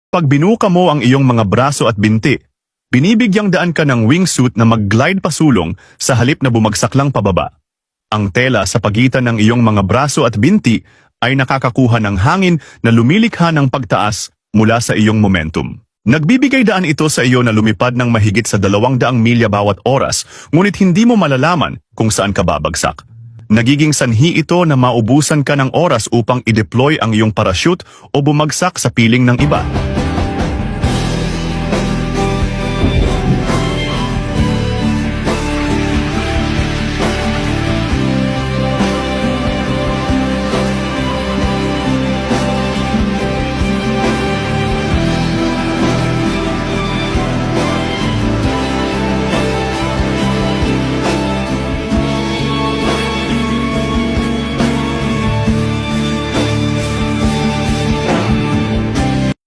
Pag binuka mo ang iyong mga braso at binti, binibigyang daan ka ng wingsuit na mag-glide pasulong sa halip na bumagsak lang pababa. Ang tela sa pagitan ng iyong mga braso at binti ay nakakakuha ng hangin na lumilikha ng pagtaas mula sa iyong momentum. Nagbibigay daan ito sa iyo na lumipad ng mahigit sa 200 milya bawat oras, ngunit hindi mo malalaman kung saan ka babagsak. Nagiging sanhi ito na maubusan ka ng oras upang i-deploy ang iyong parachute o bumagsak sa piling ng iba.